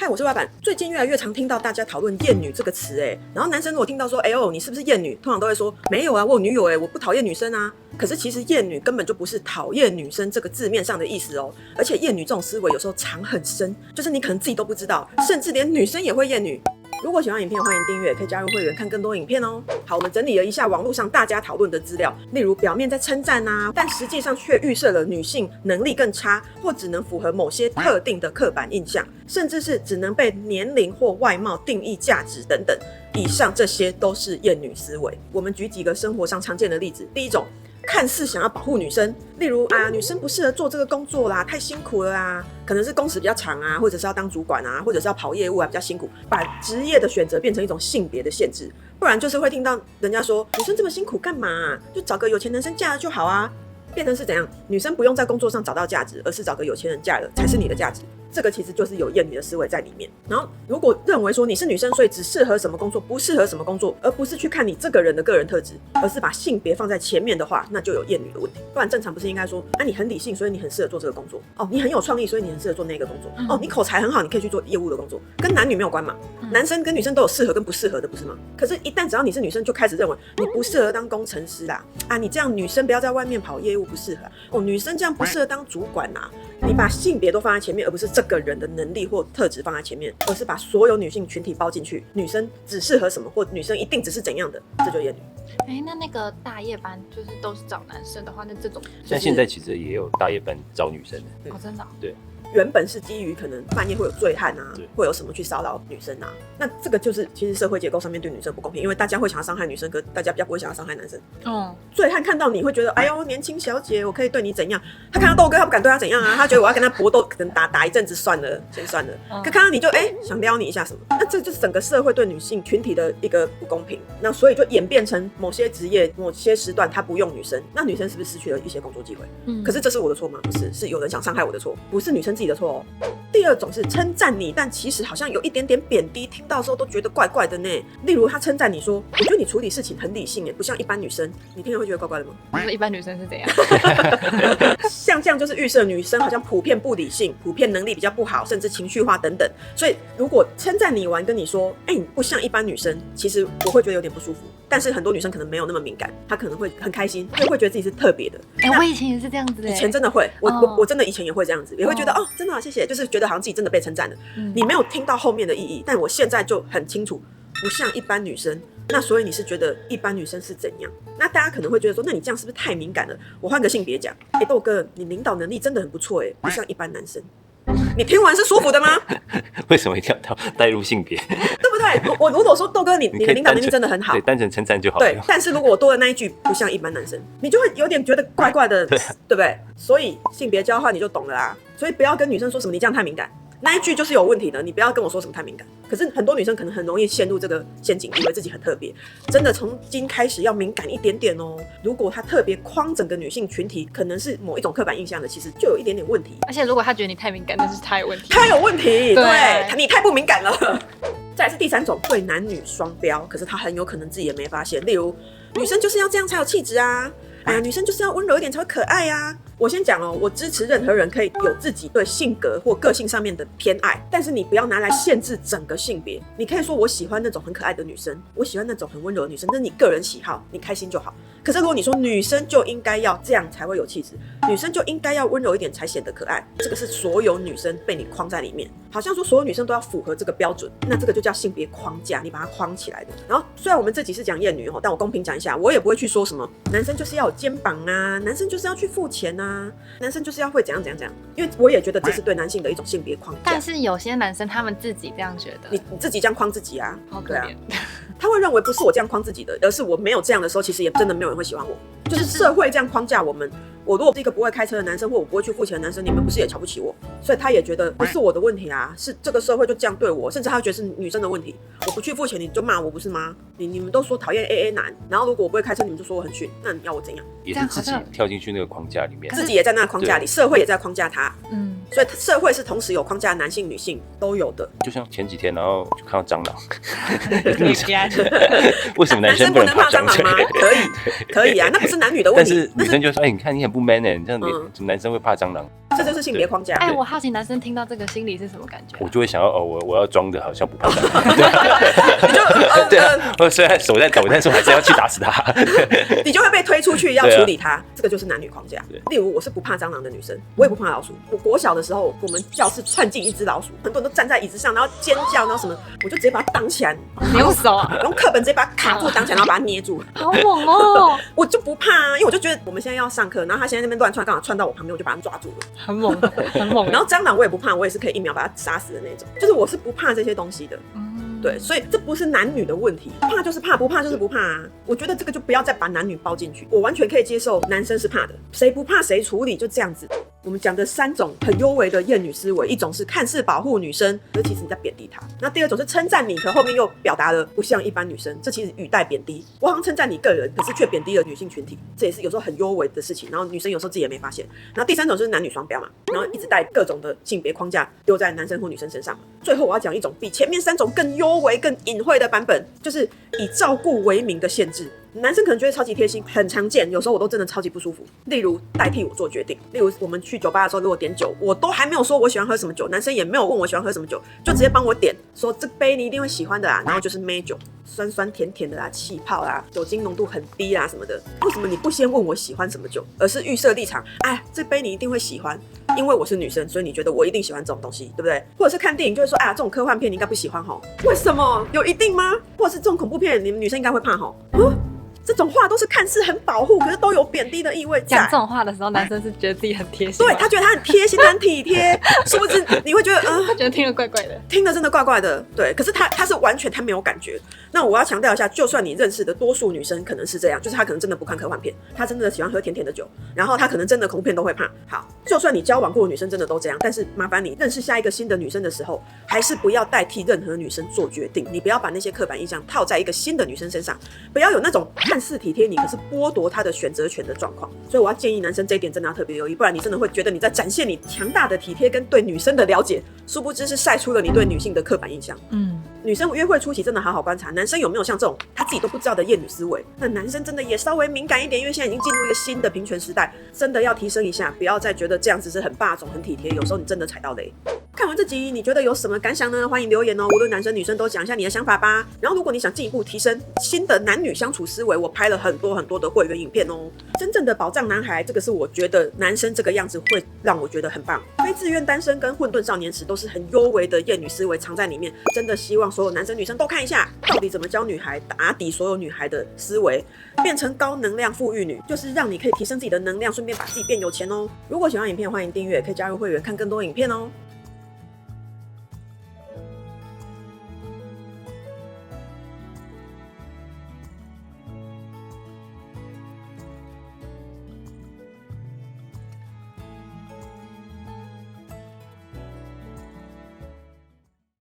嗨，我是 Y 版。最近越來越常聽到大家討論厭女這個詞，然後男生如果聽到說，哎呦，你是不是厭女？通常都會說，沒有啊，我有女友，我不討厭女生啊。可是其實厭女根本就不是討厭女生這個字面上的意思哦，而且厭女這種思維有時候藏很深，就是你可能自己都不知道，甚至連女生也會厭女。如果喜歡影片，歡迎訂閱，可以加入會員看更多影片哦。好，我們整理了一下網絡上大家討論的資料，例如表面在稱讚啊，但實際上卻預設了女性能力更差，或只能符合某些特定的刻板印象，甚至是只能被年齡或外貌定義價值等等。以上這些都是厭女思維。我們舉幾個生活上常見的例子。第一種，看似想要保護女生，例如啊，女生不適合做這個工作啦，太辛苦了啊，可能是工時比較長啊，或者是要當主管啊，或者是要跑業務啊，比較辛苦，把職業的選擇變成一種性別的限制。不然就是會聽到人家說，女生這麼辛苦幹嘛啊？就找個有錢男生嫁了就好啊。變成是怎樣？女生不用在工作上找到價值，而是找個有錢人嫁了才是你的價值。這個其實就是有厭女的思維在裡面。然後，如果認為說你是女生，所以只適合什麼工作，不適合什麼工作，而不是去看你這個人的個人特質，而是把性別放在前面的話，那就有厭女的問題。不然正常不是應該說，你很理性，所以你很適合做這個工作。哦，你很有創意，所以你很適合做那個工作。哦，你口才很好，你可以去做業務的工作。跟男女沒有關嘛？男生跟女生都有適合跟不適合的，不是嗎？可是，一旦只要你是女生，就開始認為你不適合當工程師啦。你這樣女生不要在外面跑業務，不適合。哦，女生這樣不適合當主管啦。你把性別都放在前面，而不是這個人的能力或特質放在前面，而是把所有女性群體包進去。女生只適合什麼，或女生一定只是怎樣的，這就厭女。那個大夜班就是都是找男生的話，那這種像現在其實也有大夜班找女生的。哦，真的？對。原本是基于可能半夜會有醉漢啊，會有什麼去騷擾女生啊，那這個就是其實社會結構上面對女生不公平，因為大家會想要傷害女生，可大家比較不會想要傷害男生。醉漢看到你會覺得，哎呦，年輕小姐，我可以對你怎樣？他看到豆哥，他不敢對他怎樣啊，他覺得我要跟他搏鬥，可能打一陣子算了，先算了。可看到你就想撩你一下什麼，那這就是整個社會對女性群體的一個不公平。那所以就演變成某些職業、某些時段他不用女生，那女生是不是失去了一些工作機會？可是這是我的錯嗎？不是，是有人想傷害我的錯，不是女生自己的錯哦。第二種是稱讚你，但其實好像有一點點貶低，聽到的時候都覺得怪怪的呢。例如他稱讚你說，我覺得你處理事情很理性，不像一般女生，你聽了會覺得怪怪的嗎？你說一般女生是怎樣？像這樣就是預設女生好像普遍不理性，普遍能力比較不好，甚至情緒化等等。所以如果稱讚你完跟你說，你不像一般女生，其實我會覺得有點不舒服。但是很多女生可能沒有那麼敏感，她可能會很開心，就會覺得自己是特別的。我以前也是這樣子的。以前真的會，我真的以前也會這樣子，也會覺得真的好，謝謝，就是覺得好像自己真的被稱讚了。你沒有聽到後面的意義，但我現在就很清楚，不像一般女生。那所以你是覺得一般女生是怎樣？那大家可能會覺得說，那你這樣是不是太敏感了？我換個性別講，豆哥，你領導能力真的很不錯，不像一般男生。你聽完是舒服的嗎？為什麼一定要帶入性別？對不對？我如果說豆哥你的領導能力真的很好，對，單純稱讚就好了。對，但是如果我多了那一句不像一般男生，你就會有點覺得怪怪的，對不對？所以性別交換你就懂了啦。所以不要跟女生說什麼你這樣太敏感，那一句就是有問題的。你不要跟我說什麼太敏感。可是很多女生可能很容易陷入這個陷阱，以為自己很特別。真的從今開始要敏感一點點哦。如果她特別框整個女性群體，可能是某一種刻板印象的，其實就有一點點問題。而且如果她覺得你太敏感，那是她有問題。她有問題，對，你太不敏感了。再來是第三種，對男女雙標，可是她很有可能自己也沒發現。例如，女生就是要這樣才有氣質啊，女生就是要溫柔一點才會可愛啊。我先講我支持任何人可以有自己对性格或個性上面的偏愛，但是你不要拿來限制整個性別。你可以說我喜歡那種很可愛的女生，我喜歡那種很溫柔的女生，這是你個人喜好，你開心就好。可是如果你說女生就應該要這樣才會有氣質，女生就應該要溫柔一點才顯得可愛，這個是所有女生被你框在裡面，好像說所有女生都要符合這個標準，那這個就叫性別框架，你把它框起來的。然後雖然我們這集是講厭女，但我公平講一下，我也不會去說什麼男生就是要有肩膀啊，男生就是要去付錢啊，男生就是要會怎樣怎樣怎樣，因為我也覺得這是对男性的一種性別框架。但是有些男生他們自己這樣覺得，你自己這樣框自己啊，好可憐。他會認為不是我這樣框自己的，而是我沒有這樣的時候，其實也真的沒有人會喜歡我。就是社會這樣框架我們。我如果是一個不會開車的男生，或我不會去付錢的男生，你們不是也瞧不起我？所以他也覺得不是我的問題啊，是這個社會就這樣對我，甚至他覺得是女生的問題。我不去付錢，你就罵我不是嗎？你們都說討厭 AA 男，然後如果我不會開車，你們就說我很遜，那你要我怎樣？也是自己跳進去那個框架裡面，自己也在那個框架裡，社會也在框架他。所以社會是同時有框架，男性、女性都有的。就像前幾天，然後就看到蟑螂，為什麼男生不能怕蟑螂嗎？可以啊，那不是男女的問題。但是女生就說：“你看你很不 man 你這樣怎麼男生會怕蟑螂？”這就是性別框架。我好奇男生聽到這個心裡是什麼感覺？我就會想要我要裝的好像不怕蟑螂，对啊，我虽然手在抖，但是我還是要去打死他。你就会被推出去要處理他，这个就是男女框架。例如我是不怕蟑螂的女生，我也不怕老鼠。我國小的時候，我們教室竄進一隻老鼠，很多人都站在椅子上，然後尖叫，然後什麼，我就直接把它擋起來。你用手啊？用課本直接把它卡住擋起來，然後把它捏住。好猛哦！我就不怕啊，因為我就覺得我們現在要上課，然後他現在那邊亂竄，剛好竄到我旁邊，我就把他抓住了。很猛，很猛。然後蟑螂我也不怕，我也是可以一秒把它殺死的那種，就是我是不怕這些東西的。對，所以這不是男女的問題，怕就是怕，不怕就是不怕啊。我覺得這個就不要再把男女包進去，我完全可以接受男生是怕的，誰不怕誰處理，就這樣子。我們講的3種很幽微的厭女思維，一種是看似保護女生，可是其實你在貶低她；那第二種是稱讚你，可後面又表達了不像一般女生，這其實語帶貶低。我好像稱讚你個人，可是卻貶低了女性群體，這也是有時候很幽微的事情。然後女生有時候自己也沒發現。然後第3種就是男女雙標嘛，然後一直帶各種的性別框架丟在男生或女生身上。最後我要講一種比前面3種更幽微、更隱晦的版本，就是以照顧為名的限制。男生可能覺得超級貼心，很常見，有時候我都真的超級不舒服。例如代替我做決定，例如我們去酒吧的時候，如果點酒，我都還沒有說我喜歡喝什麼酒，男生也沒有問我喜歡喝什麼酒，就直接幫我點，說這杯你一定會喜歡的啊，然後就是梅酒，酸酸甜甜的啊，氣泡啊，酒精濃度很低啊什麼的。為什麼你不先問我喜歡什麼酒，而是預設立場？哎，這杯你一定會喜歡，因為我是女生，所以你覺得我一定喜歡這種東西，對不對？或者是看電影就會說，啊，這種科幻片你應該不喜歡吼？為什麼？有一定嗎？或者是這種恐怖片，你們女生應該會怕吼？這種話都是看似很保護，可是都有貶低的意味在。講這種話的時候，男生是覺得自己很貼心，對，他覺得他很貼心，他很體貼，殊不知你會覺得，他覺得聽得怪怪的，聽得真的怪怪的，對。可是他是完全他沒有感覺。那我要強調一下，就算你認識的多數女生可能是這樣，就是她可能真的不看科幻片，她真的喜歡喝甜甜的酒，然後她可能真的恐怖片都會怕。好，就算你交往過的女生真的都這樣，但是麻煩你認識下一個新的女生的時候，還是不要代替任何女生做決定，你不要把那些刻板印象套在一個新的女生身上，不要有那種看似體貼你，可是剝奪她的選擇權的狀況。所以我要建議男生這一點真的要特別留意，不然你真的會覺得你在展現你強大的體貼跟對女生的了解，殊不知是曬出了你對女性的刻板印象。女生約會初期真的好好觀察男生有沒有像這種他自己都不知道的厭女思維。那男生真的也稍微敏感一點，因為現在已經進入一個新的平權時代，真的要提升一下，不要再覺得這樣子是很霸總很體貼，有時候你真的踩到雷。看完這集你覺得有什麼感想呢？歡迎留言哦，無論男生女生都講一下你的想法吧。然後如果你想進一步提升新的男女相處思維，我拍了很多的會員影片哦。真正的寶藏男孩，這個是我覺得男生這個樣子會讓我覺得很棒。非自願單身跟混沌少年時都是很幽微的厭女思維藏在裡面，真的希望所有男生女生都看一下，到底怎麼教女孩打底所有女孩的思維，變成高能量富裕女，就是讓你可以提升自己的能量，順便把自己變有錢哦。如果喜歡影片，歡迎訂閱，可以加入會員看更多影片哦。